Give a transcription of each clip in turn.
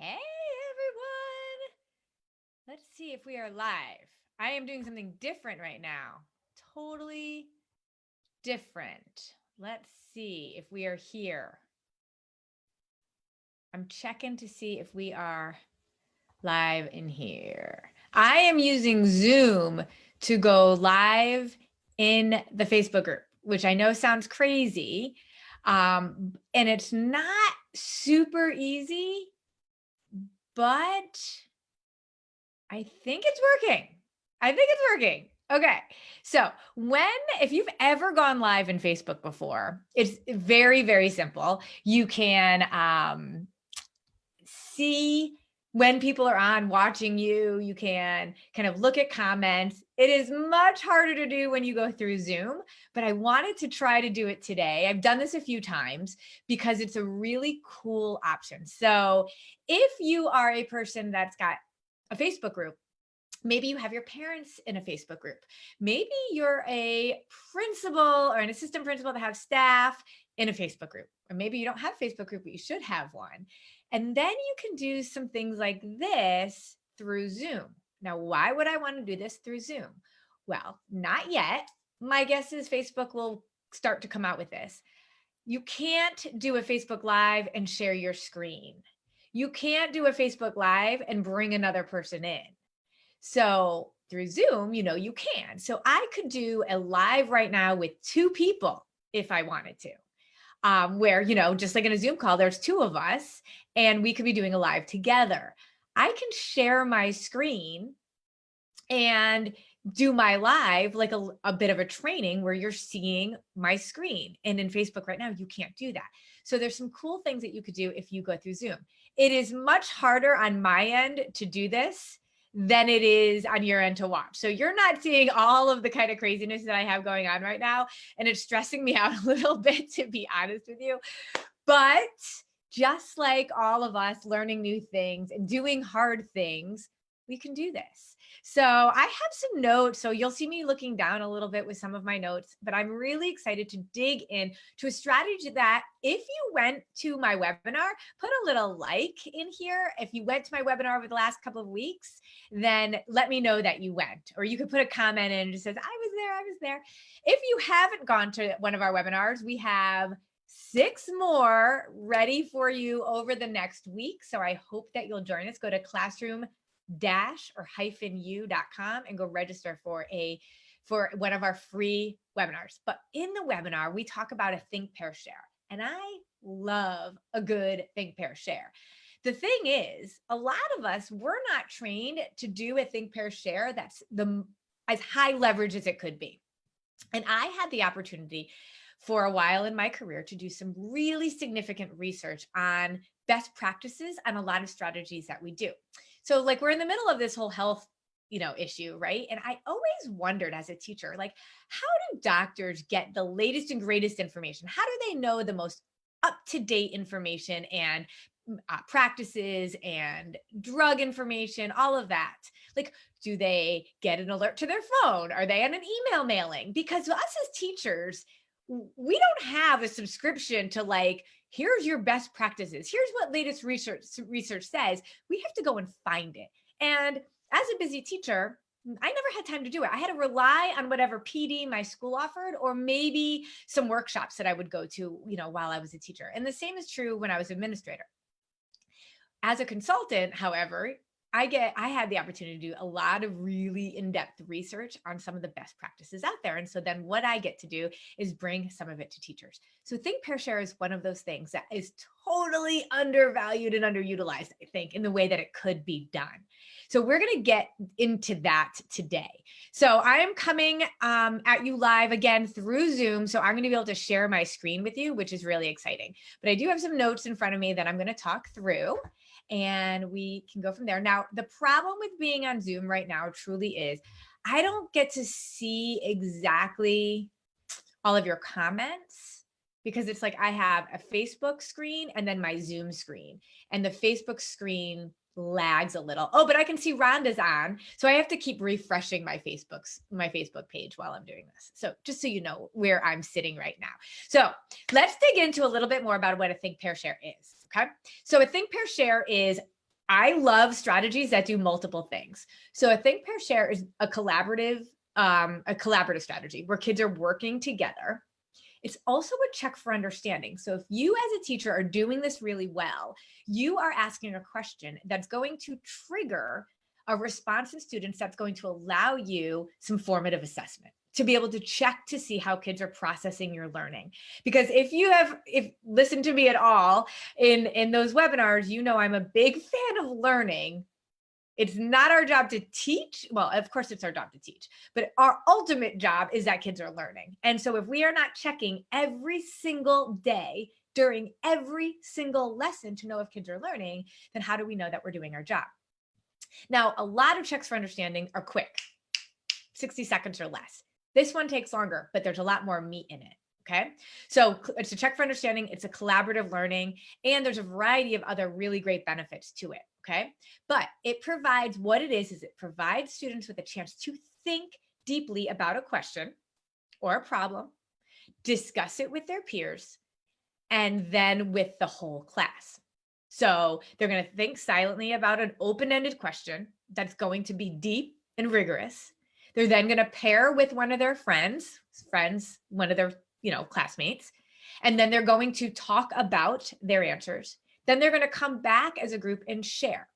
Hey everyone. Let's see if we are live. I am doing something different right now. Totally different. Let's see if we are here. I'm checking to see if we are live in here. I am using Zoom to go live in the Facebook group, which I know sounds crazy. And it's not super easy, but I think it's working. Okay. So if you've ever gone live in Facebook before, it's very, very simple. You can see when people are on watching you. You can kind of look at comments. It is much harder to do when you go through Zoom, but I wanted to try to do it today. I've done this a few times because it's a really cool option. So if you are a person that's got a Facebook group, maybe you have your parents in a Facebook group. Maybe you're a principal or an assistant principal that have staff in a Facebook group. Or maybe you don't have a Facebook group, but you should have one. And then you can do some things like this through Zoom. Now, why would I want to do this through Zoom? Well, not yet. My guess is Facebook will start to come out with this. You can't do a Facebook Live and share your screen. You can't do a Facebook Live and bring another person in. So through Zoom, you can. So I could do a live right now with two people if I wanted to, where, just like in a Zoom call, there's two of us and we could be doing a live together. I can share my screen and do my live like a bit of a training where you're seeing my screen. And in Facebook right now, you can't do that. So there's some cool things that you could do if you go through Zoom. It is much harder on my end to do this than it is on your end to watch. So you're not seeing all of the kind of craziness that I have going on right now. And it's stressing me out a little bit, to be honest with you. But just like all of us learning new things and doing hard things, we can do this. So I have some notes. So you'll see me looking down a little bit with some of my notes, but I'm really excited to dig in to a strategy that if you went to my webinar, put a little like in here. If you went to my webinar over the last couple of weeks, then let me know that you went, or you could put a comment in and just says, I was there. If you haven't gone to one of our webinars, we have 6 more ready for you over the next week. So I hope that you'll join us. Go to classroom-u.com and go register for one of our free webinars. But in the webinar, we talk about a think, pair, share. And I love a good think, pair, share. The thing is, a lot of us, we're not trained to do a think, pair, share that's as high leverage as it could be. And I had the opportunity for a while in my career to do some really significant research on best practices on a lot of strategies that we do. So like we're in the middle of this whole health, issue, right? And I always wondered as a teacher, like, how do doctors get the latest and greatest information? How do they know the most up-to-date information and practices and drug information, all of that? Like, do they get an alert to their phone? Are they on an email mailing? Because us as teachers, we don't have a subscription to like, here's your best practices. Here's what latest research says. We have to go and find it. And as a busy teacher, I never had time to do it. I had to rely on whatever PD my school offered, or maybe some workshops that I would go to, while I was a teacher. And the same is true when I was administrator. As a consultant, however, I had the opportunity to do a lot of really in-depth research on some of the best practices out there. And so then what I get to do is bring some of it to teachers. So think, pair, share is one of those things that is totally undervalued and underutilized, I think, in the way that it could be done. So we're going to get into that today. So I am coming at you live again through Zoom. So I'm going to be able to share my screen with you, which is really exciting. But I do have some notes in front of me that I'm going to talk through, and we can go from there. Now, the problem with being on Zoom right now truly is I don't get to see exactly all of your comments, because it's like I have a Facebook screen and then my Zoom screen, and the Facebook screen lags a little. Oh, but I can see Rhonda's on. So I have to keep refreshing my Facebook page while I'm doing this. So just so you know where I'm sitting right now. So let's dig into a little bit more about what a think, pair, share is. Okay. So a think, pair, share is I love strategies that do multiple things. So a think, pair, share is a collaborative strategy where kids are working together. It's also a check for understanding. So if you as a teacher are doing this really well, you are asking a question that's going to trigger a response in students that's going to allow you some formative assessment to be able to check to see how kids are processing your learning. Because if listened to me at all in those webinars, you know I'm a big fan of learning. It's not our job to teach. Well, of course it's our job to teach, but our ultimate job is that kids are learning. And so if we are not checking every single day during every single lesson to know if kids are learning, then how do we know that we're doing our job? Now, a lot of checks for understanding are quick, 60 seconds or less. This one takes longer, but there's a lot more meat in it. Okay. So it's a check for understanding. It's a collaborative learning, and there's a variety of other really great benefits to it. Okay. But it provides what it is it provides students with a chance to think deeply about a question or a problem, discuss it with their peers, and then with the whole class. So they're going to think silently about an open-ended question that's going to be deep and rigorous. They're then going to pair with one of their friends, one of their, classmates, and then they're going to talk about their answers. Then they're going to come back as a group and share.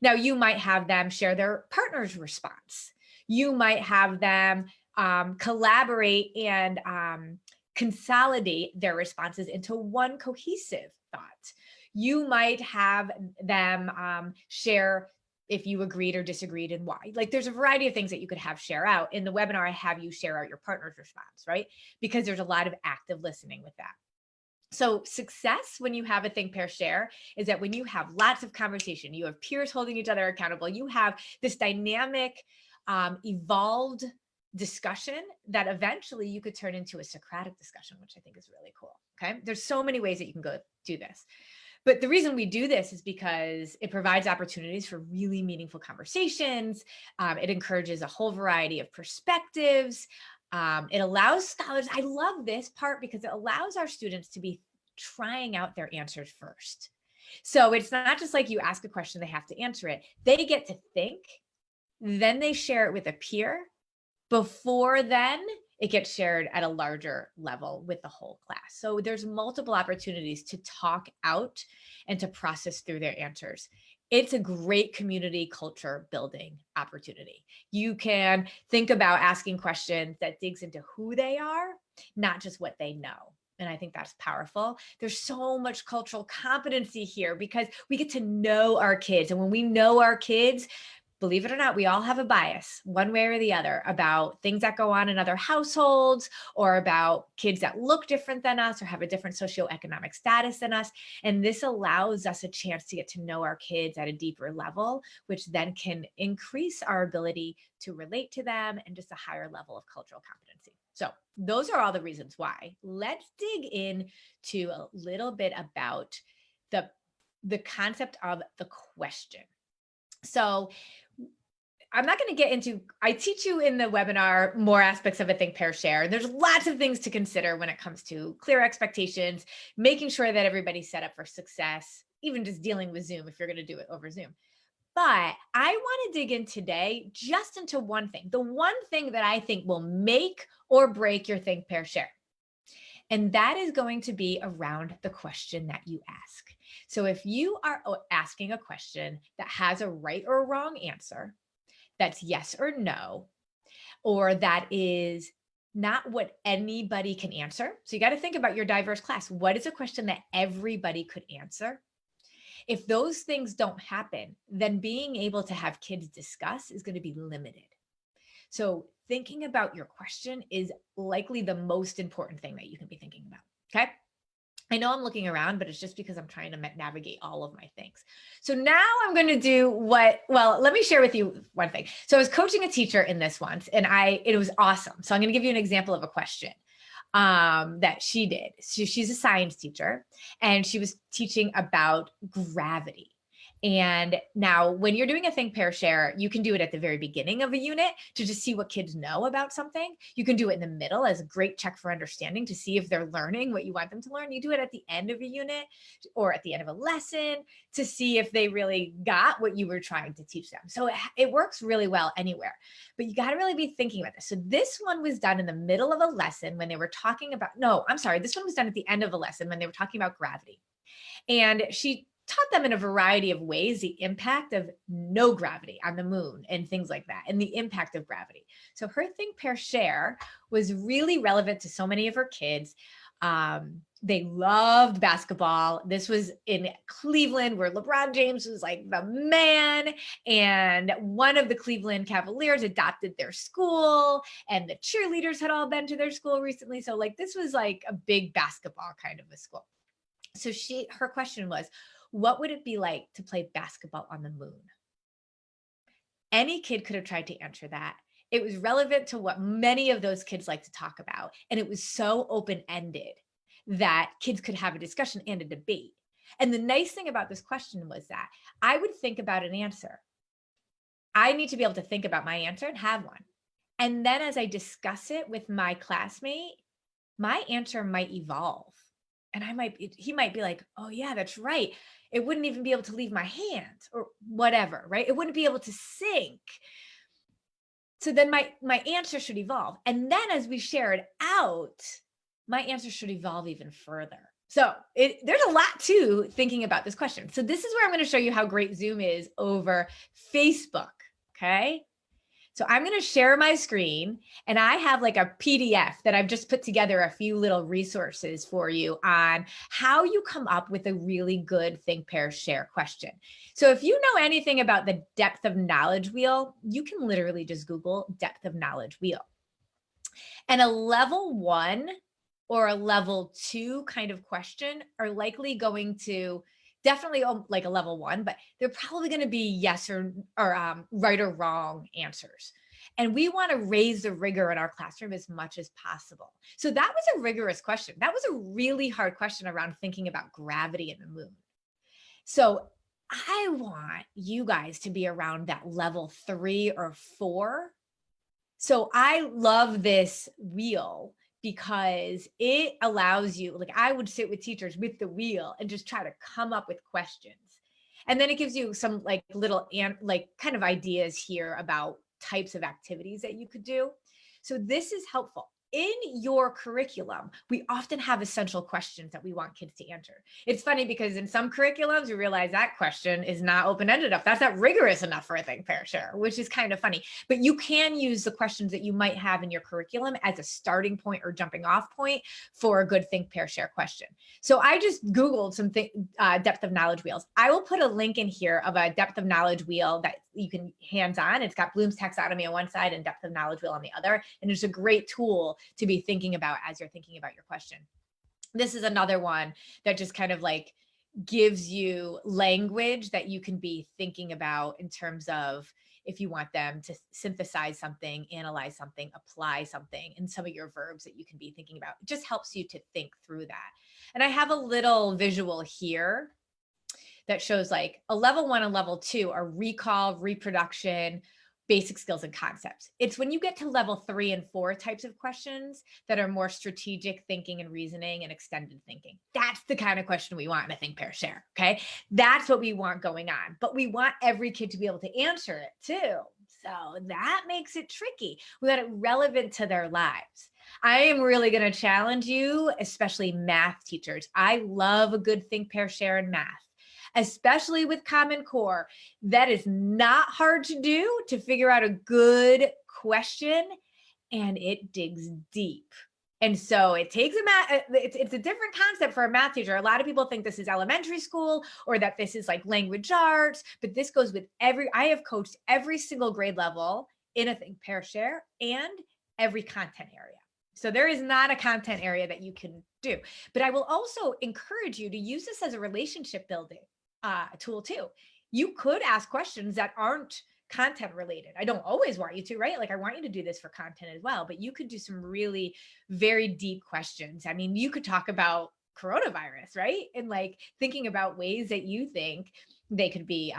Now, you might have them share their partner's response. You might have them collaborate and consolidate their responses into one cohesive thought. You might have them share if you agreed or disagreed and why. Like, there's a variety of things that you could have share out. In the webinar, I have you share out your partner's response, right? Because there's a lot of active listening with that. So success when you have a think, pair, share is that when you have lots of conversation, you have peers holding each other accountable, you have this dynamic, evolved discussion that eventually you could turn into a Socratic discussion, which I think is really cool. Okay. There's so many ways that you can go do this. But the reason we do this is because it provides opportunities for really meaningful conversations. It encourages a whole variety of perspectives. It allows scholars, I love this part because it allows our students to be trying out their answers first. So it's not just like you ask a question, they have to answer it. They get to think, then they share it with a peer. Before then, it gets shared at a larger level with the whole class. So there's multiple opportunities to talk out and to process through their answers. It's a great community culture building opportunity. You can think about asking questions that digs into who they are, not just what they know. And I think that's powerful. There's so much cultural competency here because we get to know our kids. And when we know our kids, believe it or not, we all have a bias one way or the other about things that go on in other households or about kids that look different than us or have a different socioeconomic status than us. And this allows us a chance to get to know our kids at a deeper level, which then can increase our ability to relate to them and just a higher level of cultural competency. So those are all the reasons why. Let's dig in to a little bit about the concept of the question. So I'm not going to get into, I teach you in the webinar more aspects of a think, pair, share. There's lots of things to consider when it comes to clear expectations, making sure that everybody's set up for success, even just dealing with Zoom if you're going to do it over Zoom. But I want to dig in today just into one thing, the one thing that I think will make or break your think, pair, share. And that is going to be around the question that you ask. So if you are asking a question that has a right or wrong answer, that's yes or no, or that is not what anybody can answer. So you got to think about your diverse class. What is a question that everybody could answer? If those things don't happen, then being able to have kids discuss is going to be limited. So thinking about your question is likely the most important thing that you can be thinking about. Okay. I know I'm looking around, but it's just because I'm trying to navigate all of my things. So now I'm going to do let me share with you one thing. So I was coaching a teacher in this once and it was awesome. So I'm going to give you an example of a question that she did. So she's a science teacher and she was teaching about gravity. And now when you're doing a think, pair, share, you can do it at the very beginning of a unit to just see what kids know about something. You can do it in the middle as a great check for understanding to see if they're learning what you want them to learn. You do it at the end of a unit or at the end of a lesson to see if they really got what you were trying to teach them. So it works really well anywhere, but you got to really be thinking about this. So this one was done in the middle of a lesson when they were talking about, no, I'm sorry. This one was done at the end of a lesson when they were talking about gravity. And she taught them in a variety of ways the impact of no gravity on the moon and things like that, and the impact of gravity. So her think, pair, share was really relevant to so many of her kids. They loved basketball. This was in Cleveland where LeBron James was like the man, and one of the Cleveland Cavaliers adopted their school, and the cheerleaders had all been to their school recently. So like this was like a big basketball kind of a school. So her question was, what would it be like to play basketball on the moon? Any kid could have tried to answer that. It was relevant to what many of those kids like to talk about. And it was so open-ended that kids could have a discussion and a debate. And the nice thing about this question was that I would think about an answer. I need to be able to think about my answer and have one. And then as I discuss it with my classmate, my answer might evolve. And he might be like, oh yeah, that's right. It wouldn't even be able to leave my hands or whatever, right? It wouldn't be able to sink. So then my answer should evolve. And then as we share it out, my answer should evolve even further. So there's a lot to thinking about this question. So this is where I'm going to show you how great Zoom is over Facebook, okay? So I'm going to share my screen, and I have like a PDF that I've just put together a few little resources for you on how you come up with a really good think, pair, share question. So if you know anything about the depth of knowledge wheel, you can literally just Google depth of knowledge wheel. And a level 1 or a level 2 kind of question are likely going to definitely like a level 1, but they're probably going to be yes or right or wrong answers. And we want to raise the rigor in our classroom as much as possible. So that was a rigorous question. That was a really hard question around thinking about gravity and the moon. So I want you guys to be around that level 3 or 4. So I love this wheel because it allows you, like I would sit with teachers with the wheel and just try to come up with questions. And then it gives you some like little like kind of ideas here about types of activities that you could do. So this is helpful. In your curriculum, we often have essential questions that we want kids to answer. It's funny because in some curriculums, you realize that question is not open-ended enough. That's not rigorous enough for a think, pair, share, which is kind of funny. But you can use the questions that you might have in your curriculum as a starting point or jumping off point for a good think, pair, share question. So I just Googled some depth of knowledge wheels. I will put a link in here of a depth of knowledge wheel that you can hands-on. It's got Bloom's taxonomy on one side and depth of knowledge wheel on the other. And it's a great tool to be thinking about as you're thinking about your question. This is another one that just kind of like gives you language that you can be thinking about in terms of if you want them to synthesize something, analyze something, apply something, and some of your verbs that you can be thinking about. It just helps you to think through that. And I have a little visual here that shows like a level 1 and level 2 are recall, reproduction, basic skills and concepts. It's when you get to level 3 and 4 types of questions that are more strategic thinking and reasoning and extended thinking. That's the kind of question we want in a think, pair, share, okay? That's what we want going on, but we want every kid to be able to answer it too. So that makes it tricky. We want it relevant to their lives. I am really going to challenge you, especially math teachers. I love a good think, pair, share in math, especially with Common Core. That is not hard to do, to figure out a good question, and it digs deep. And so it takes it's a different concept for a math teacher. A lot of people think this is elementary school or that this is like language arts, but this goes with I have coached every single grade level in a think, pair, share and every content area. So there is not a content area that you can do, but I will also encourage you to use this as a relationship building tool too. You could ask questions that aren't content related. I don't always want you to, right? Like I want you to do this for content as well, but you could do some really very deep questions. I mean, you could talk about coronavirus, right? And like thinking about ways that you think they could be,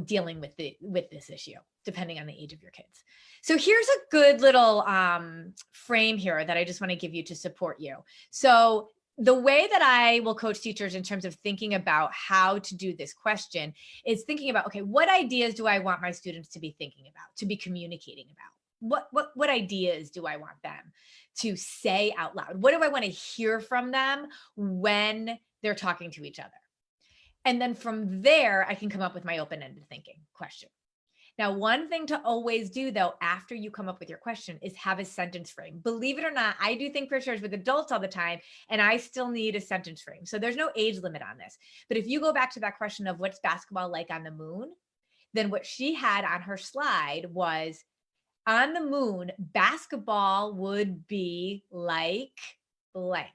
dealing with this issue, depending on the age of your kids. So here's a good little frame here that I just want to give you to support you. So the way that I will coach teachers in terms of thinking about how to do this question is thinking about, okay, what ideas do I want my students to be thinking about, to be communicating about? What ideas do I want them to say out loud? What do I want to hear from them when they're talking to each other? And then from there, I can come up with my open-ended thinking question. Now, one thing to always do, though, after you come up with your question is have a sentence frame. Believe it or not, I do think pair shares with adults all the time, and I still need a sentence frame. So there's no age limit on this. But if you go back to that question of what's basketball like on the moon, then what she had on her slide was, on the moon, basketball would be like blank.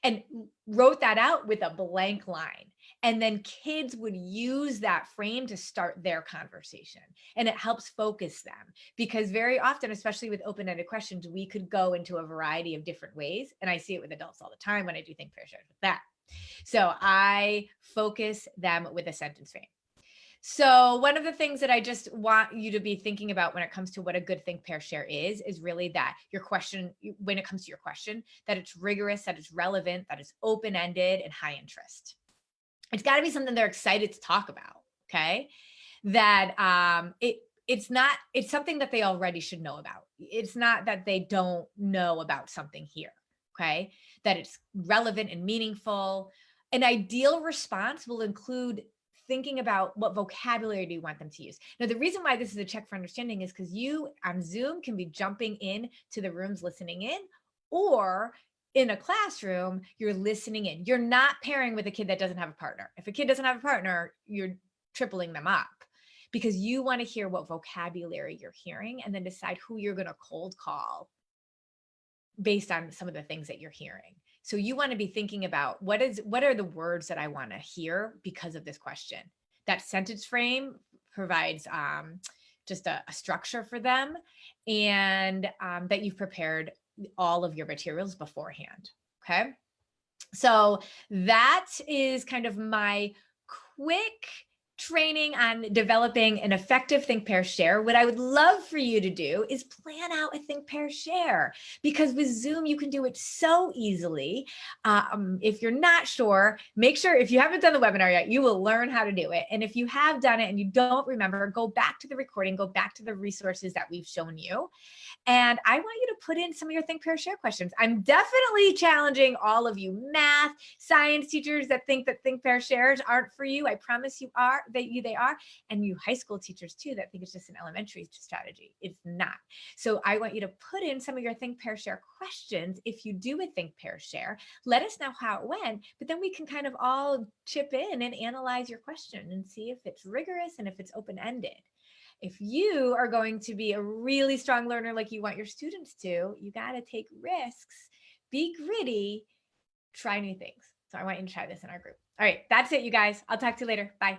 And wrote that out with a blank line. And then kids would use that frame to start their conversation. And it helps focus them, because very often, especially with open-ended questions, we could go into a variety of different ways. And I see it with adults all the time when I do think pair shares with that. So I focus them with a sentence frame. So one of the things that I just want you to be thinking about when it comes to what a good think, pair, share is really that your question, when it comes to your question, that it's rigorous, that it's relevant, that it's open-ended and high interest. It's got to be something they're excited to talk about. Okay. That it's something that they already should know about. It's not that they don't know about something here. Okay. That it's relevant and meaningful. An ideal response will include thinking about what vocabulary do you want them to use. Now, the reason why this is a check for understanding is because you on Zoom can be jumping in to the rooms listening in, or in a classroom, you're listening in. You're not pairing with a kid that doesn't have a partner. If a kid doesn't have a partner, you're tripling them up, because you want to hear what vocabulary you're hearing and then decide who you're going to cold call based on some of the things that you're hearing. So you want to be thinking about what are the words that I want to hear because of this question. That sentence frame provides just a structure for them, and that you've prepared all of your materials beforehand. Okay. So that is kind of my quick training on developing an effective think, pair, share. What I would love for you to do is plan out a think, pair, share, because with Zoom, you can do it so easily. If you're not sure, make sure, if you haven't done the webinar yet, you will learn how to do it. And if you have done it and you don't remember, go back to the recording, go back to the resources that we've shown you. And I want you to put in some of your think, pair, share questions. I'm definitely challenging all of you math, science teachers that think, pair, shares aren't for you. I promise you are, they are. And you high school teachers too that think it's just an elementary strategy. It's not. So I want you to put in some of your think, pair, share questions. If you do a think, pair, share, let us know how it went, but then we can kind of all chip in and analyze your question and see if it's rigorous and if it's open-ended. If you are going to be a really strong learner like you want your students to, you got to take risks, be gritty, try new things. So I want you to try this in our group. All right, that's it, you guys. I'll talk to you later. Bye.